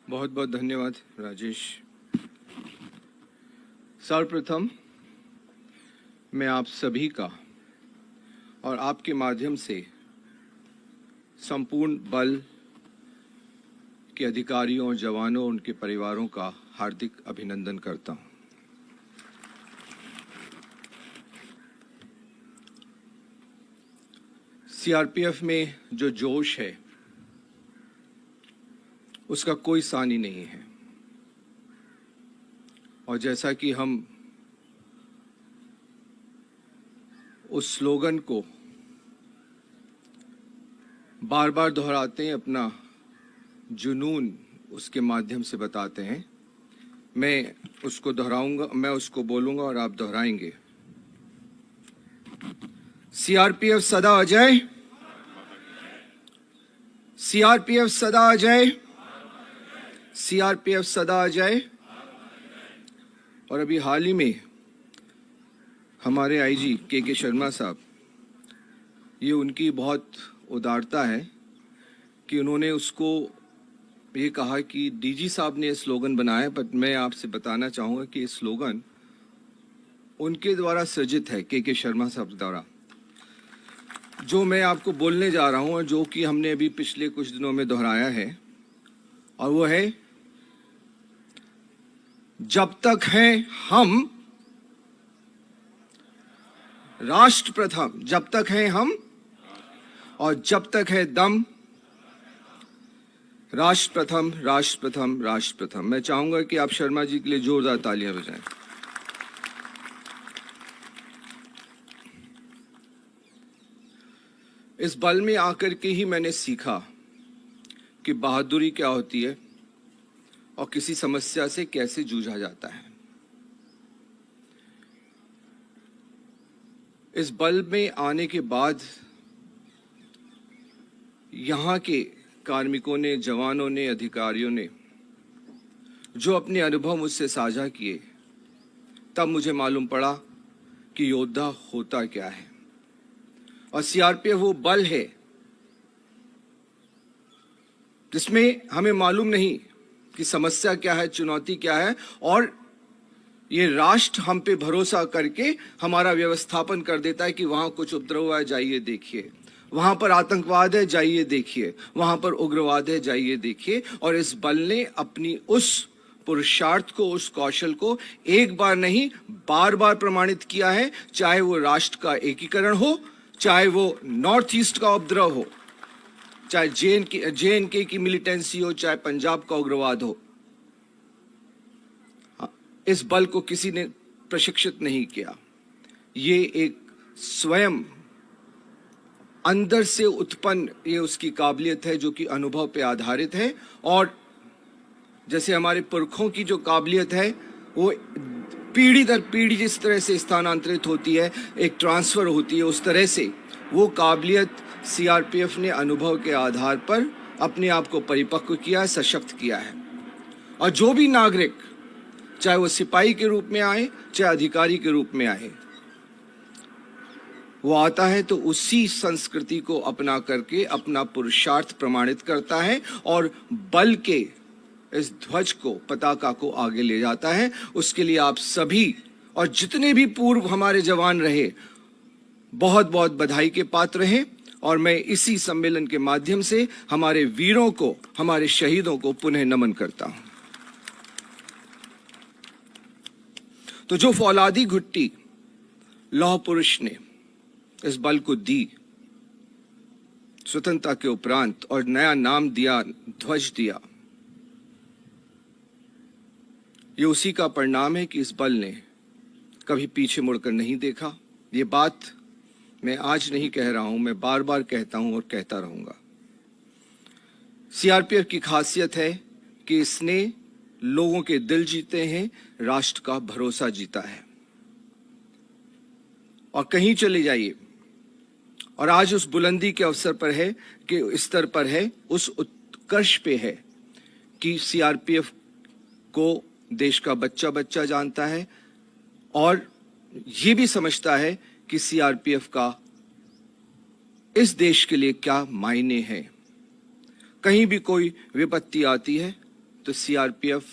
बहुत बहुत धन्यवाद राजेश। सर्वप्रथम मैं आप सभी का और आपके माध्यम से संपूर्ण बल के अधिकारियों और जवानों और उनके परिवारों का हार्दिक अभिनंदन करता हूं। सीआरपीएफ में जो जोश है उसका कोई सानी नहीं है, और जैसा कि हम उस स्लोगन को बार बार दोहराते हैं, अपना जुनून उसके माध्यम से बताते हैं, मैं उसको दोहराऊंगा, मैं उसको बोलूंगा और आप दोहराएंगे। सीआरपीएफ सदा अजय, सीआरपीएफ सदा अजय, सीआरपीएफ सदा अजय। और अभी हाल ही में हमारे आईजी के शर्मा साहब, ये उनकी बहुत उदारता है कि उन्होंने उसको ये कहा कि डीजी साहब ने ये स्लोगन बनाया, बट मैं आपसे बताना चाहूँगा कि ये स्लोगन उनके द्वारा सृजित है, के शर्मा साहब द्वारा। जो मैं आपको बोलने जा रहा हूँ और जो कि हमने अभी पिछले कुछ दिनों में दोहराया है, और वो है जब तक हैं हम राष्ट्र प्रथम, जब तक हैं हम और जब तक है दम राष्ट्र प्रथम, राष्ट्र प्रथम, राष्ट्र प्रथम। मैं चाहूंगा कि आप शर्मा जी के लिए जोरदार तालियां बजाएं। इस बल में आकर के ही मैंने सीखा कि बहादुरी क्या होती है और किसी समस्या से कैसे जूझा जाता है। इस बल में आने के बाद यहाँ के कार्मिकों ने, जवानों ने, अधिकारियों ने जो अपने अनुभव मुझसे साझा किए, तब मुझे मालूम पड़ा कि योद्धा होता क्या है। और सीआरपीएफ वो बल है जिसमें हमें मालूम नहीं कि समस्या क्या है, चुनौती क्या है, और ये राष्ट्र हम पे भरोसा करके हमारा व्यवस्थापन कर देता है कि वहां कुछ उपद्रव है, जाइए देखिए, वहां पर आतंकवाद है, जाइए देखिए, वहां पर उग्रवाद है, जाइए देखिए। और इस बल ने अपनी उस पुरुषार्थ को, उस कौशल को एक बार नहीं बार बार प्रमाणित किया है, चाहे वो राष्ट्र का एकीकरण हो, चाहे वो नॉर्थ ईस्ट का उपद्रव हो, चाहे JNK की मिलिटेंसी हो, चाहे पंजाब का उग्रवाद हो। इस बल को किसी ने प्रशिक्षित नहीं किया। ये एक स्वयं अंदर से उत्पन्न ये उसकी काबिलियत है जो कि अनुभव पे आधारित है। और जैसे हमारे पुरखों की जो काबिलियत है वो पीढ़ी दर पीढ़ी जिस तरह से स्थानांतरित होती है, एक ट्रांसफर होती है, उस तरह से वो काबिलियत सीआरपीएफ ने अनुभव के आधार पर अपने आप को परिपक्व किया है, सशक्त किया है। और जो भी नागरिक, चाहे वो सिपाही के रूप में आए, चाहे अधिकारी के रूप में आए, वो आता है तो उसी संस्कृति को अपना करके अपना पुरुषार्थ प्रमाणित करता है और बल के इस ध्वज को, पताका को आगे ले जाता है। उसके लिए आप सभी और जितने भी पूर्व हमारे जवान रहे, बहुत बहुत बधाई के पात्र हैं। और मैं इसी सम्मेलन के माध्यम से हमारे वीरों को, हमारे शहीदों को पुनः नमन करता हूं। तो जो फौलादी घुट्टी लौह पुरुष ने इस बल को दी स्वतंत्रता के उपरांत और नया नाम दिया, ध्वज दिया, ये उसी का परिणाम है कि इस बल ने कभी पीछे मुड़कर नहीं देखा। ये बात मैं आज नहीं कह रहा हूं, मैं बार बार कहता हूं और कहता रहूंगा। सीआरपीएफ की खासियत है कि इसने लोगों के दिल जीते हैं, राष्ट्र का भरोसा जीता है। और कहीं चले जाइए, और आज उस बुलंदी के अवसर पर है कि स्तर पर है, उस उत्कर्ष पे है कि सीआरपीएफ को देश का बच्चा बच्चा जानता है और ये भी समझता है कि सीआरपीएफ का इस देश के लिए क्या मायने हैं। कहीं भी कोई विपत्ति आती है तो सीआरपीएफ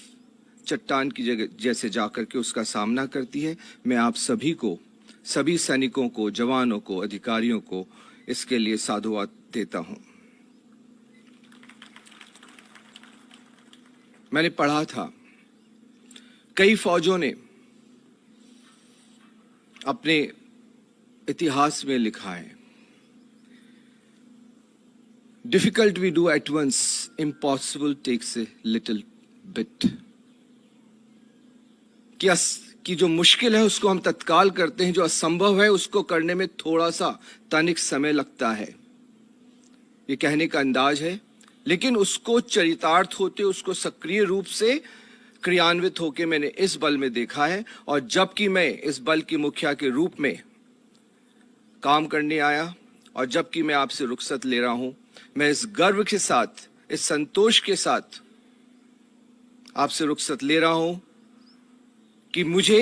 चट्टान की जगह जैसे जाकर के उसका सामना करती है। मैं आप सभी को, सभी सैनिकों को, जवानों को, अधिकारियों को इसके लिए साधुवाद देता हूं। मैंने पढ़ा था कई फौजों ने अपने इतिहास में लिखा है, difficult we do at once, impossible takes a little bit. कि जो मुश्किल है उसको हम तत्काल करते हैं, जो असंभव है उसको करने में थोड़ा सा तनिक समय लगता है। ये कहने का अंदाज है, लेकिन उसको चरितार्थ होते, उसको सक्रिय रूप से क्रियान्वित होकर मैंने इस बल में देखा है। और जबकि मैं इस बल की मुखिया के रूप में काम करने आया और जबकि मैं आपसे रुखसत ले रहा हूं, मैं इस गर्व के साथ, इस संतोष के साथ आपसे रुखसत ले रहा हूं कि मुझे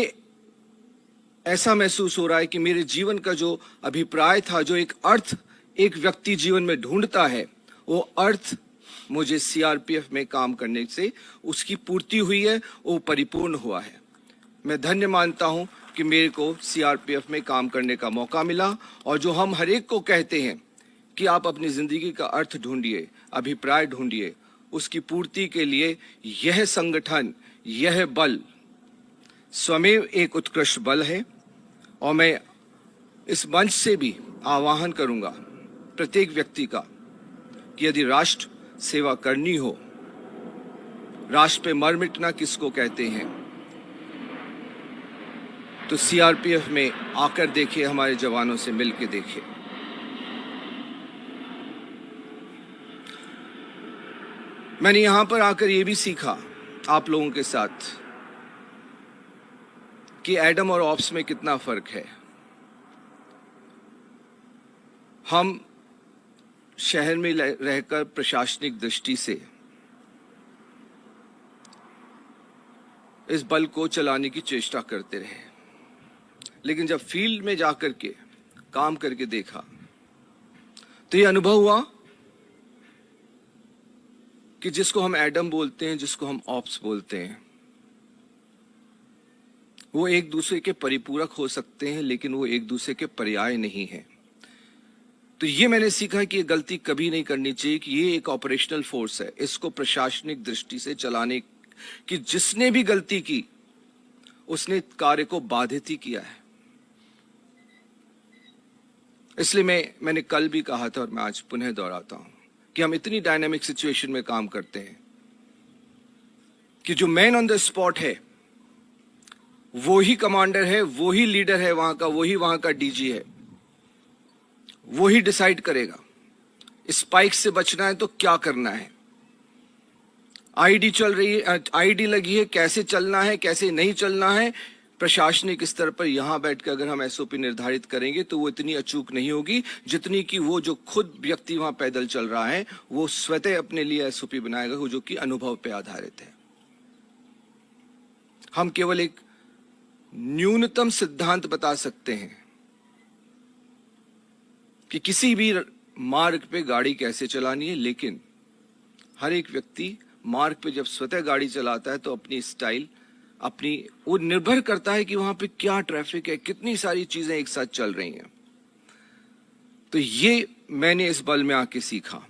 ऐसा महसूस हो रहा है कि मेरे जीवन का जो अभिप्राय था, जो एक अर्थ एक व्यक्ति जीवन में ढूंढता है, वो अर्थ मुझे सीआरपीएफ में काम करने से उसकी पूर्ति हुई है, वो परिपूर्ण हुआ है। मैं धन्य मानता हूं कि मेरे को सीआरपीएफ में काम करने का मौका मिला। और जो हम हर एक को कहते हैं कि आप अपनी जिंदगी का अर्थ ढूंढिए, अभिप्राय ढूंढिए, उसकी पूर्ति के लिए यह संगठन, यह बल स्वयं एक उत्कृष्ट बल है। और मैं इस मंच से भी आह्वान करूंगा प्रत्येक व्यक्ति का कि यदि राष्ट्र सेवा करनी हो, राष्ट्र पे मर मिटना किसको कहते हैं, तो सीआरपीएफ में आकर देखिए, हमारे जवानों से मिलकर देखिए। मैंने यहां पर आकर यह भी सीखा आप लोगों के साथ कि एडम और ऑप्स में कितना फर्क है। हम शहर में रहकर प्रशासनिक दृष्टि से इस बल को चलाने की चेष्टा करते रहे, लेकिन जब फील्ड में जाकर के काम करके देखा तो ये अनुभव हुआ कि जिसको हम एडम बोलते हैं, जिसको हम ऑप्स बोलते हैं, वो एक दूसरे के परिपूरक हो सकते हैं, लेकिन वो एक दूसरे के पर्याय नहीं है। तो ये मैंने सीखा कि ये गलती कभी नहीं करनी चाहिए कि ये एक ऑपरेशनल फोर्स है, इसको प्रशासनिक दृष्टि से चलाने की जिसने भी गलती की उसने कार्य को बाधित ही किया है। इसलिए मैंने कल भी कहा था और मैं आज पुनः दोहराता हूं कि हम इतनी डायनामिक सिचुएशन में काम करते हैं कि जो मैन ऑन द स्पॉट है वो ही कमांडर है, वो ही लीडर है वहां का, वही वहां का डीजी है, वो ही डिसाइड करेगा स्पाइक से बचना है तो क्या करना है, आईडी चल रही है, आईडी लगी है, कैसे चलना है, कैसे नहीं चलना है। प्रशासनिक स्तर पर यहां बैठकर अगर हम एसओपी निर्धारित करेंगे तो वो इतनी अचूक नहीं होगी जितनी कि वो जो खुद व्यक्ति वहां पैदल चल रहा है वो स्वतः अपने लिए एसओपी बनाएगा, जो कि अनुभव पे आधारित है। हम केवल एक न्यूनतम सिद्धांत बता सकते हैं कि किसी भी मार्ग पे गाड़ी कैसे चलानी है, लेकिन हर एक व्यक्ति मार्ग पे जब स्वतः गाड़ी चलाता है तो अपनी स्टाइल, अपनी, वो निर्भर करता है कि वहां पे क्या ट्रैफिक है, कितनी सारी चीजें एक साथ चल रही हैं। तो ये मैंने इस बल में आके सीखा।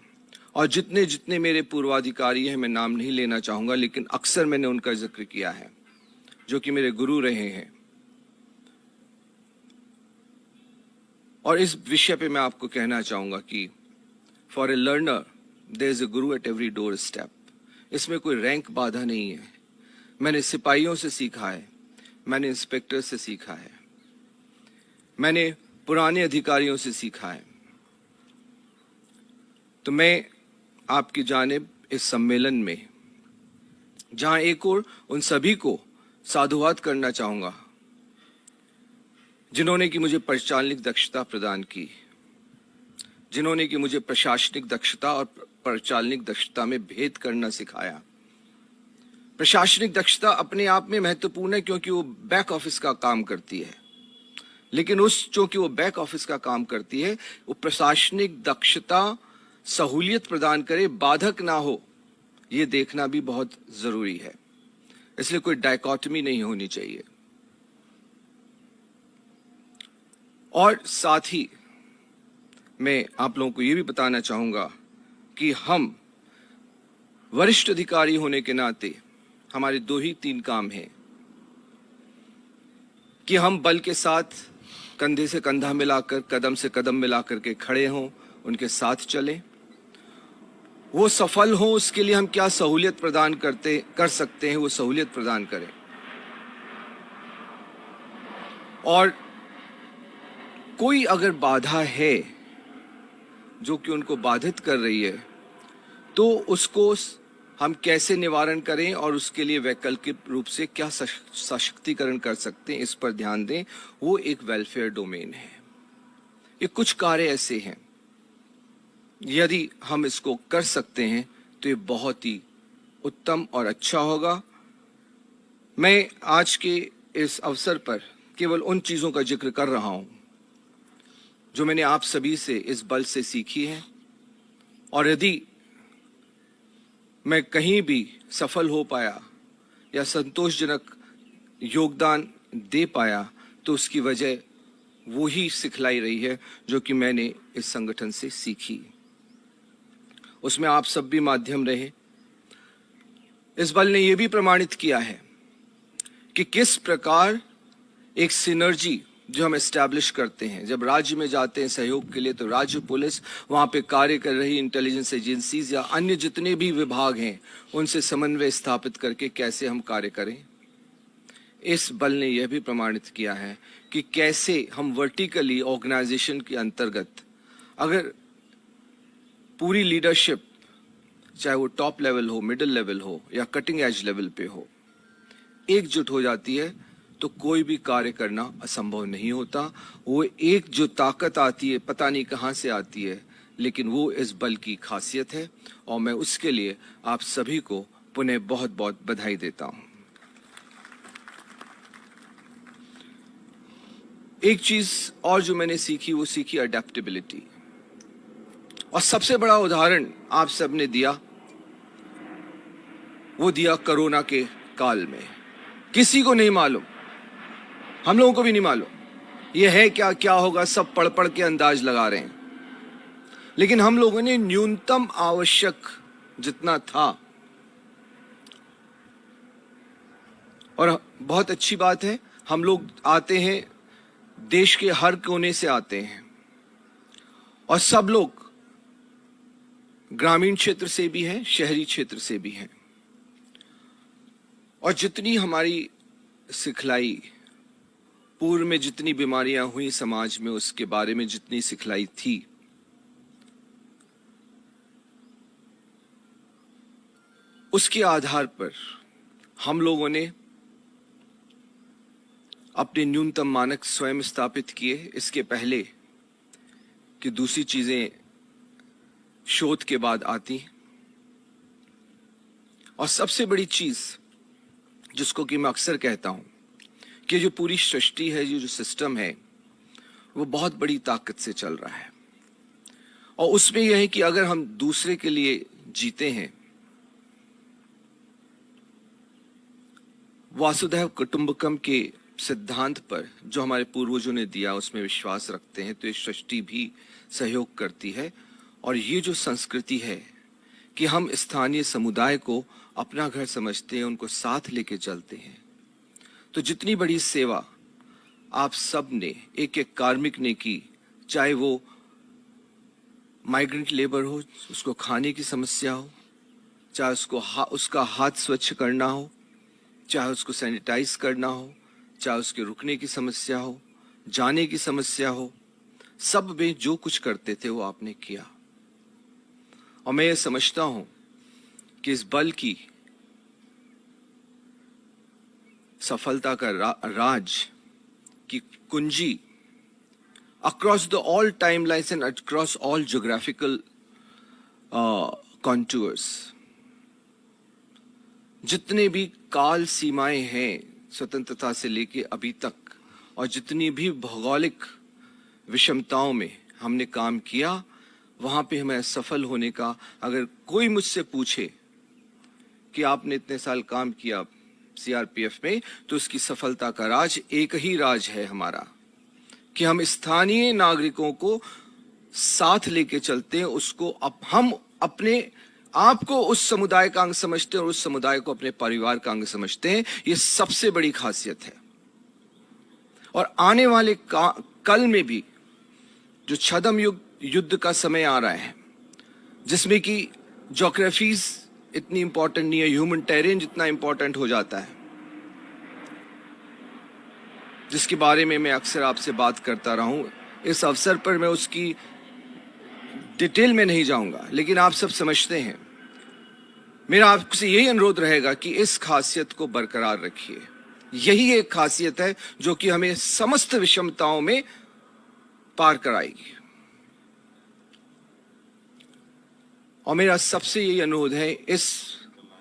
और जितने जितने मेरे पूर्वाधिकारी हैं, मैं नाम नहीं लेना चाहूंगा, लेकिन अक्सर मैंने उनका जिक्र किया है, जो कि मेरे गुरु रहे हैं। और इस विषय पे मैं आपको कहना चाहूंगा कि for a learner there is a guru at every door step. इसमें कोई रैंक बाधा नहीं है। मैंने सिपाहियों से सीखा है, मैंने इंस्पेक्टर से सीखा है, मैंने पुराने अधिकारियों से सीखा है। तो मैं आपकी जानिब इस सम्मेलन में, जहां एक और उन सभी को साधुवाद करना चाहूंगा जिन्होंने कि मुझे परिचालनिक दक्षता प्रदान की, जिन्होंने कि मुझे प्रशासनिक दक्षता और परिचालनिक दक्षता में भेद करना सिखाया। प्रशासनिक दक्षता अपने आप में महत्वपूर्ण है क्योंकि वो बैक ऑफिस का काम करती है, लेकिन चूंकि वो बैक ऑफिस का काम करती है, वो प्रशासनिक दक्षता सहूलियत प्रदान करे, बाधक ना हो, ये देखना भी बहुत जरूरी है। इसलिए कोई डायकॉटमी नहीं होनी चाहिए। और साथ ही मैं आप लोगों को ये भी बताना चाहूंगा कि हम वरिष्ठ अधिकारी होने के नाते हमारे 2 ही 3 काम हैं कि हम बल के साथ कंधे से कंधा मिलाकर, कदम से कदम मिलाकर के खड़े हों, उनके साथ चलें। वो सफल हो उसके लिए हम क्या सहूलियत प्रदान कर सकते हैं, वो सहूलियत प्रदान करें। और कोई अगर बाधा है जो कि उनको बाधित कर रही है, तो उसको हम कैसे निवारण करें और उसके लिए वैकल्पिक रूप से क्या सशक्तिकरण कर सकते हैं, इस पर ध्यान दें। वो एक वेलफेयर डोमेन है। ये कुछ कार्य ऐसे हैं, यदि हम इसको कर सकते हैं तो ये बहुत ही उत्तम और अच्छा होगा। मैं आज के इस अवसर पर केवल उन चीजों का जिक्र कर रहा हूं जो मैंने आप सभी से इस बल से सीखी है, और यदि मैं कहीं भी सफल हो पाया या संतोषजनक योगदान दे पाया तो उसकी वजह वो ही सिखलाई रही है जो कि मैंने इस संगठन से सीखी। उसमें आप सब भी माध्यम रहे। इस बल ने यह भी प्रमाणित किया है कि किस प्रकार एक सिनर्जी जो हम एस्टैब्लिश करते हैं, जब राज्य में जाते हैं सहयोग के लिए, तो राज्य पुलिस, वहां पे कार्य कर रही इंटेलिजेंस एजेंसीज या अन्य जितने भी विभाग हैं, उनसे समन्वय स्थापित करके कैसे हम कार्य करें। इस बल ने यह भी प्रमाणित किया है कि कैसे हम वर्टिकली ऑर्गेनाइजेशन के अंतर्गत अगर पूरी लीडरशिप, चाहे वो टॉप लेवल हो, मिडिल लेवल हो या कटिंग एज लेवल पे हो, एकजुट हो जाती है तो कोई भी कार्य करना असंभव नहीं होता। वो एक जो ताकत आती है, पता नहीं कहां से आती है, लेकिन वो इस बल की खासियत है और मैं उसके लिए आप सभी को पुनः बहुत बहुत बधाई देता हूं। एक चीज और जो मैंने सीखी, वो सीखी अडेप्टेबिलिटी। और सबसे बड़ा उदाहरण आप सबने दिया, वो दिया कोरोना के काल में। किसी को नहीं मालूम, हम लोगों को भी नहीं मालूम ये है क्या, क्या होगा, सब पढ़ पढ़ के अंदाज लगा रहे हैं। लेकिन हम लोगों ने न्यूनतम आवश्यक जितना था, और बहुत अच्छी बात है, हम लोग आते हैं देश के हर कोने से आते हैं, और सब लोग ग्रामीण क्षेत्र से भी हैं, शहरी क्षेत्र से भी हैं। और जितनी हमारी सिखलाई, पूर्व में जितनी बीमारियां हुई समाज में, उसके बारे में जितनी सिखलाई थी, उसके आधार पर हम लोगों ने अपने न्यूनतम मानक स्वयं स्थापित किए। इसके पहले कि दूसरी चीजें शोध के बाद आती। और सबसे बड़ी चीज जिसको कि मैं अक्सर कहता हूं कि जो पूरी सृष्टि है, जो सिस्टम है, वो बहुत बड़ी ताकत से चल रहा है। और उसमें यह है कि अगर हम दूसरे के लिए जीते हैं, वासुदैव कुटुंबकम के सिद्धांत पर जो हमारे पूर्वजों ने दिया, उसमें विश्वास रखते हैं, तो ये सृष्टि भी सहयोग करती है। और ये जो संस्कृति है कि हम स्थानीय समुदाय को अपना घर समझते हैं, उनको साथ लेके चलते हैं, तो जितनी बड़ी सेवा आप सब ने, एक एक कार्मिक ने की, चाहे वो माइग्रेंट लेबर हो, उसको खाने की समस्या हो, चाहे उसको उसका हाथ स्वच्छ करना हो, चाहे उसको सैनिटाइज करना हो, चाहे उसके रुकने की समस्या हो, जाने की समस्या हो, सब में जो कुछ करते थे वो आपने किया। और मैं ये समझता हूं कि इस बल की सफलता का राज की कुंजी across the all time lines and across all geographical contours, जितने भी काल सीमाएं हैं स्वतंत्रता से लेके अभी तक, और जितनी भी भौगोलिक विषमताओं में हमने काम किया, वहां पे हमें सफल होने का, अगर कोई मुझसे पूछे कि आपने इतने साल काम किया सीआरपीएफ में, तो उसकी सफलता का राज एक ही राज है हमारा, कि हम स्थानीय नागरिकों को साथ लेके चलते हैं। उसको हम अपने आप को उस समुदाय का अंग समझते हैं और उस समुदाय को अपने परिवार का अंग समझते हैं। ये सबसे बड़ी खासियत है। और आने वाले कल में भी जो छद्म युद्ध का समय आ रहा है, जिसमें कि ज्योग्राफीज इतनी इंपॉर्टेंट नहीं है, ह्यूमन टेरेन जितना इंपॉर्टेंट हो जाता है, जिसके बारे में मैं अक्सर आपसे बात करता रहा हूं। इस अवसर पर मैं उसकी डिटेल में नहीं जाऊंगा, लेकिन आप सब समझते हैं। मेरा आपसे यही अनुरोध रहेगा कि इस खासियत को बरकरार रखिए। यही एक खासियत है जो कि हमें समस्त विषमताओं में पार कराएगी। और मेरा सबसे यही अनुरोध है इस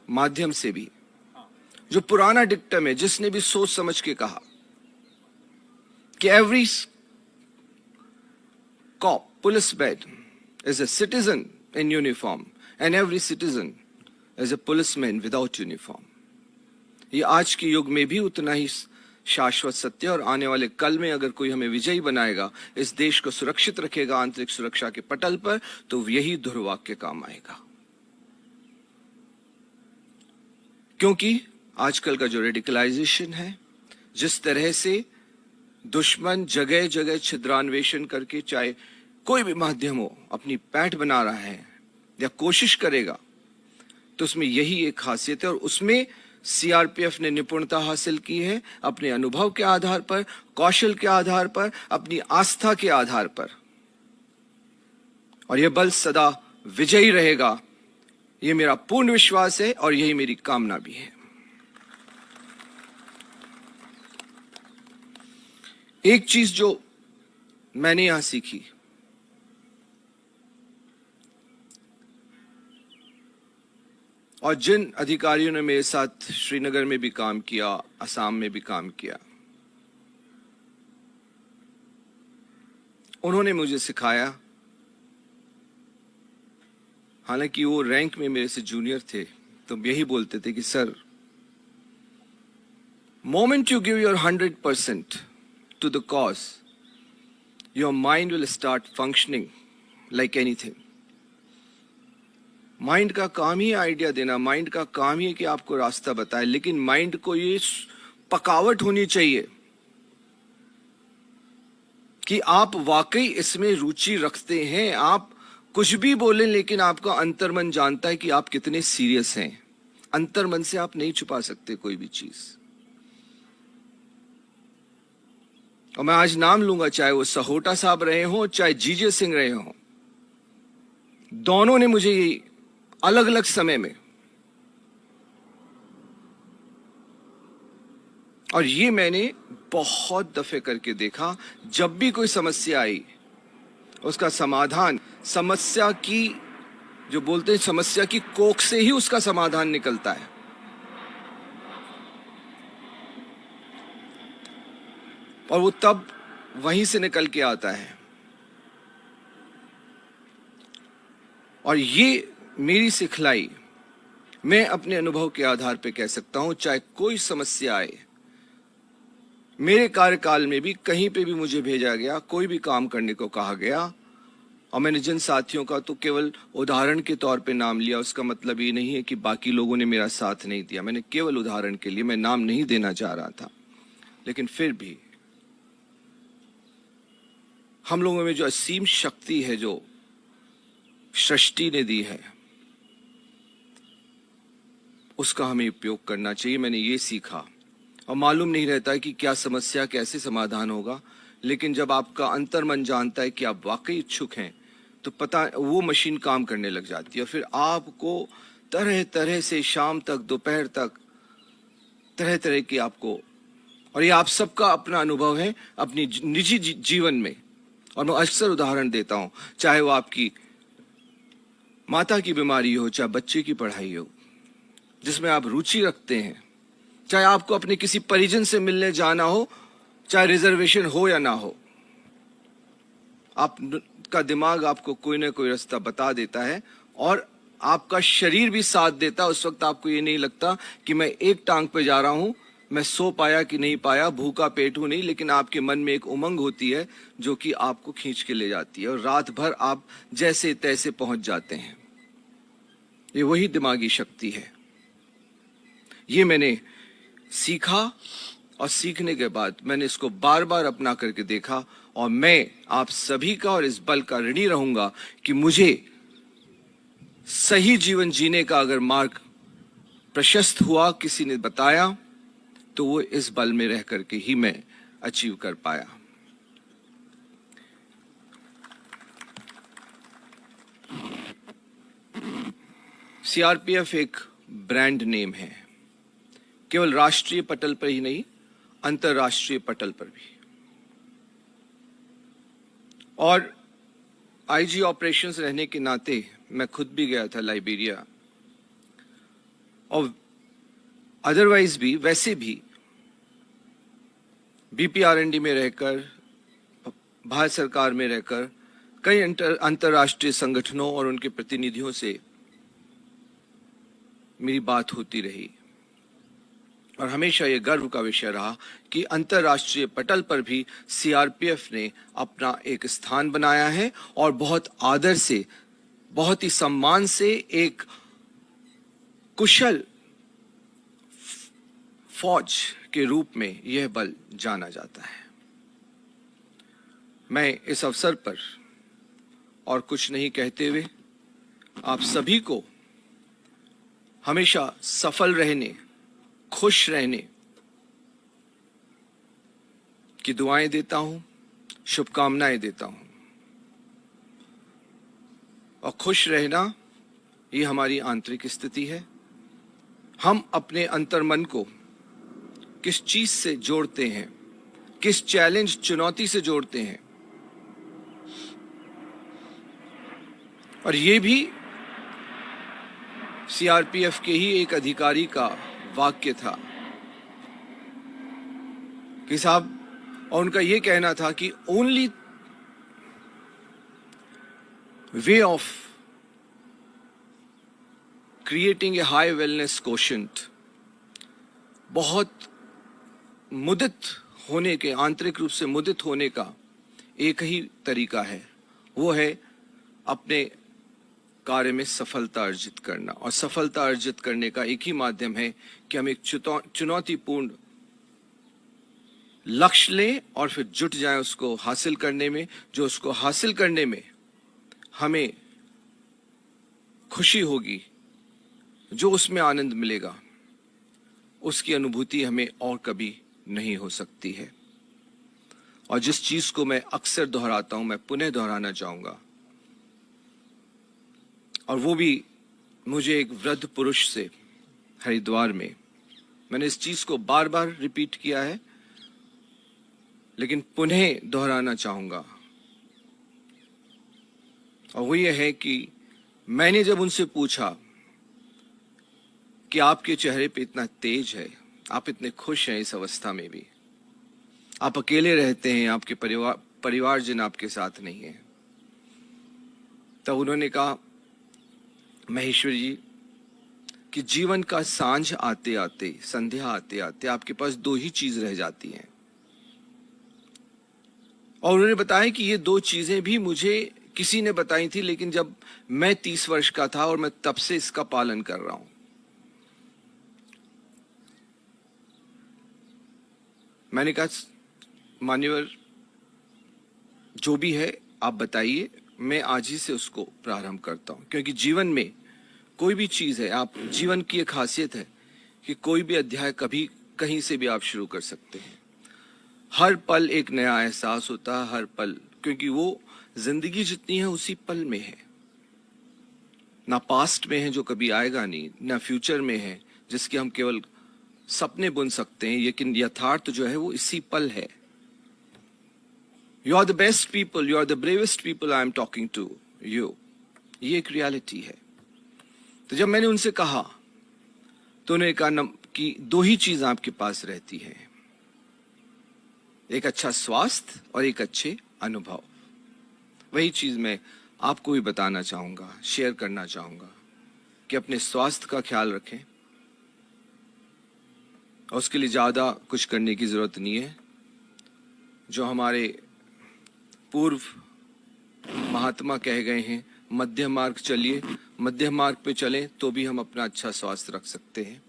माध्यम से भी, जो पुराना डिक्टम है, जिसने भी सोच समझ के कहा कि every cop policeman is a citizen in uniform and every citizen is a policeman without uniform. ये आज के युग में भी उतना ही शाश्वत सत्य, और आने वाले कल में अगर कोई हमें विजयी बनाएगा, इस देश को सुरक्षित रखेगा आंतरिक सुरक्षा के पटल पर, तो यही दुर्वाक्य काम आएगा। क्योंकि आजकल का जो रेडिकलाइजेशन है, जिस तरह से दुश्मन जगह जगह छिद्रान्वेषण करके, चाहे कोई भी माध्यम हो, अपनी पैठ बना रहा है या कोशिश करेगा, तो उसमें यही एक खासियत है। और उसमें सीआरपीएफ ने निपुणता हासिल की है, अपने अनुभव के आधार पर, कौशल के आधार पर, अपनी आस्था के आधार पर। और यह बल सदा विजयी रहेगा, यह मेरा पूर्ण विश्वास है और यही मेरी कामना भी है। एक चीज जो मैंने यहां सीखी, और जिन अधिकारियों ने मेरे साथ श्रीनगर में भी काम किया, असम में भी काम किया, उन्होंने मुझे सिखाया, हालांकि वो रैंक में मेरे से जूनियर थे, तो यही बोलते थे कि sir, moment you give your 100% to the cause, your mind will start functioning like anything. Mind का काम ही आइडिया देना, माइंड का काम ही है कि आपको रास्ता बताए, लेकिन माइंड को ये पकावट होनी चाहिए कि आप वाकई इसमें रुचि रखते हैं। आप कुछ भी बोलें, लेकिन आपका अंतर्मन जानता है कि आप कितने सीरियस हैं। अंतर्मन से आप नहीं छुपा सकते कोई भी चीज। और मैं आज नाम लूंगा, चाहे वो सहोटा साहब रहे हों, चाहे जीजे सिंह रहे हों, दोनों ने मुझे अलग अलग समय में, और ये मैंने बहुत दफे करके देखा, जब भी कोई समस्या आई, उसका समाधान, समस्या की, जो बोलते हैं समस्या की कोख से ही उसका समाधान निकलता है। और वो तब वहीं से निकल के आता है। और ये मेरी सिखलाई, मैं अपने अनुभव के आधार पे कह सकता हूं, चाहे कोई समस्या आए, मेरे कार्यकाल में भी कहीं पे भी मुझे भेजा गया, कोई भी काम करने को कहा गया, और मैंने जिन साथियों का तो केवल उदाहरण के तौर पे नाम लिया, उसका मतलब ये नहीं है कि बाकी लोगों ने मेरा साथ नहीं दिया, मैंने केवल उदाहरण के लिए, मैं नाम नहीं देना चाह रहा था, लेकिन फिर भी हम लोगों में जो असीम शक्ति है, जो सृष्टि ने दी है, उसका हमें उपयोग करना चाहिए। मैंने ये सीखा। और मालूम नहीं रहता कि क्या समस्या कैसे समाधान होगा, लेकिन जब आपका अंतर्मन जानता है कि आप वाकई इच्छुक हैं, तो पता वो मशीन काम करने लग जाती है। और फिर आपको तरह तरह से शाम तक, दोपहर तक, तरह तरह की आपको, और ये आप सबका अपना अनुभव है अपनी निजी जीवन में। और मैं अक्सर उदाहरण देता हूं, चाहे वो आपकी माता की बीमारी हो, चाहे बच्चे की पढ़ाई हो, जिसमें आप रुचि रखते हैं, चाहे आपको अपने किसी परिजन से मिलने जाना हो, चाहे रिजर्वेशन हो या ना हो, आपका दिमाग आपको कोई ना कोई रास्ता बता देता है और आपका शरीर भी साथ देता, उस वक्त आपको ये नहीं लगता कि मैं एक टांग पे जा रहा हूं, मैं सो पाया कि नहीं पाया, भूखा पेट हूं नहीं, लेकिन आपके मन में एक उमंग होती है जो कि आपको खींच के ले जाती है और रात भर आप जैसे तैसे पहुंच जाते हैं। ये वही दिमागी शक्ति है। ये मैंने सीखा और सीखने के बाद मैंने इसको बार बार अपना करके देखा और मैं आप सभी का और इस बल का ऋणी रहूंगा कि मुझे सही जीवन जीने का अगर मार्ग प्रशस्त हुआ, किसी ने बताया, तो वो इस बल में रह करके ही मैं अचीव कर पाया। सीआरपीएफ एक ब्रांड नेम है, केवल राष्ट्रीय पटल पर ही नहीं, अंतर्राष्ट्रीय पटल पर भी। और आईजी ऑपरेशंस रहने के नाते मैं खुद भी गया था लाइबेरिया, और अदरवाइज भी वैसे भी बीपीआरएनडी में रहकर, भारत सरकार में रहकर कई अंतर्राष्ट्रीय संगठनों और उनके प्रतिनिधियों से मेरी बात होती रही और हमेशा ये गर्व का विषय रहा कि अंतर्राष्ट्रीय पटल पर भी सीआरपीएफ ने अपना एक स्थान बनाया है और बहुत आदर से, बहुत ही सम्मान से एक कुशल फौज के रूप में यह बल जाना जाता है। मैं इस अवसर पर और कुछ नहीं कहते हुए आप सभी को हमेशा सफल रहने, खुश रहने की दुआएं देता हूं, शुभकामनाएं देता हूं। और खुश रहना ये हमारी आंतरिक स्थिति है। हम अपने अंतर्मन को किस चीज से जोड़ते हैं, किस चैलेंज, चुनौती से जोड़ते हैं, और ये भी सीआरपीएफ के ही एक अधिकारी का वाक्य था कि साहब, और उनका ये कहना था कि only way of creating a high wellness quotient, बहुत मुदित होने के, आंतरिक रूप से मुदित होने का एक ही तरीका है, वो है अपने कार्य में सफलता अर्जित करना। और सफलता अर्जित करने का एक ही माध्यम है कि हम एक चुनौतीपूर्ण लक्ष्य लें और फिर जुट जाएं उसको हासिल करने में। जो उसको हासिल करने में हमें खुशी होगी, जो उसमें आनंद मिलेगा, उसकी अनुभूति हमें और कभी नहीं हो सकती है। और जिस चीज को मैं अक्सर दोहराता हूं, मैं पुनः दोहराना चाहूंगा, और वो भी मुझे एक वृद्ध पुरुष से हरिद्वार में, मैंने इस चीज को बार बार रिपीट किया है लेकिन पुनः दोहराना चाहूंगा, और वो ये है कि मैंने जब उनसे पूछा कि आपके चेहरे पे इतना तेज है, आप इतने खुश हैं इस अवस्था में भी, आप अकेले रहते हैं, आपके परिवारजन आपके साथ नहीं है, तब उन्होंने कहा, महेश्वर जी, कि जीवन का सांझ आते आते, संध्या आते आते आपके पास दो ही चीज रह जाती हैं। और उन्होंने बताया कि ये दो चीजें भी मुझे किसी ने बताई थी, लेकिन जब मैं 30 वर्ष का था और मैं तब से इसका पालन कर रहा हूं। मैंने कहा, मान्यवर, जो भी है आप बताइए, मैं आज ही से उसको प्रारंभ करता हूं। क्योंकि जीवन में कोई भी चीज है, आप, जीवन की एक खासियत है कि कोई भी अध्याय कभी कहीं से भी आप शुरू कर सकते हैं। हर पल एक नया एहसास होता है, हर पल, क्योंकि वो जिंदगी जितनी है उसी पल में है, ना पास्ट में है जो कभी आएगा नहीं, ना फ्यूचर में है जिसके हम केवल सपने बुन सकते हैं, लेकिन यथार्थ जो है वो इसी पल है। You are the best people, you are the bravest people I am talking to you, ये एक रियलिटी है। तो जब मैंने उनसे कहा तो उन्होंने कहा कि दो ही चीज आपके पास रहती है, एक अच्छा स्वास्थ्य और एक अच्छे अनुभव। वही चीज मैं आपको भी बताना चाहूंगा, शेयर करना चाहूंगा। कि अपने स्वास्थ्य का ख्याल रखें और उसके लिए ज़्यादा कुछ करने की ज़रूरत नहीं है। जो हमारे पूर्व महात्मा कह गए हैं, मध्य मार्ग चलिए, मध्य मार्ग पे चलें तो भी हम अपना अच्छा स्वास्थ्य रख सकते हैं।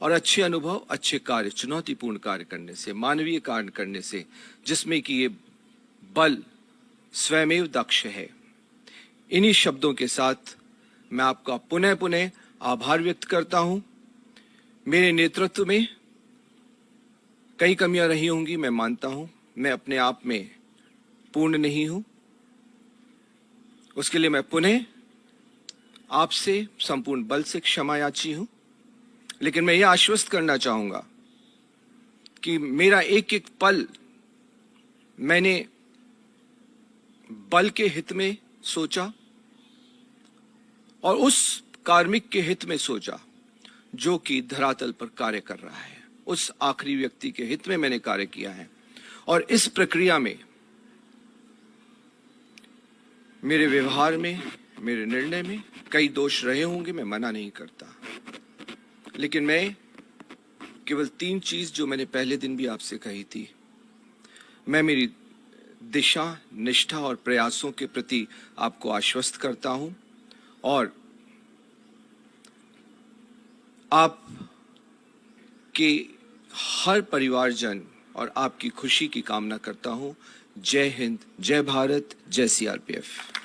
और अच्छे अनुभव, अच्छे कार्य, चुनौतीपूर्ण कार्य करने से, मानवीय कार्य करने से, जिसमें कि ये बल स्वयमेव दक्ष है। इन्हीं शब्दों के साथ मैं आपका पुनः पुनः आभार व्यक्त करता हूं। मेरे नेतृत्व में कई कमियां रही होंगी, मैं मानता हूं। मैं अपने आप में पूर्ण नहीं हूं। उसके लिए मैं पुनः आपसे संपूर्ण बल से क्षमा याची हूं। लेकिन मैं यह आश्वस्त करना चाहूंगा कि मेरा एक एक पल मैंने बल के हित में सोचा और उस कार्मिक के हित में सोचा जो कि धरातल पर कार्य कर रहा है। उस आखिरी व्यक्ति के हित में मैंने कार्य किया है। और इस प्रक्रिया में मेरे व्यवहार में, मेरे निर्णय में कई दोष रहे होंगे, मैं मना नहीं करता। लेकिन मैं केवल 3 चीज जो मैंने पहले दिन भी आपसे कही थी, मैं मेरी दिशा, निष्ठा और प्रयासों के प्रति आपको आश्वस्त करता हूं और आप के हर परिवारजन और आपकी खुशी की कामना करता हूं। जय हिंद, जय भारत, जय सीआरपीएफ।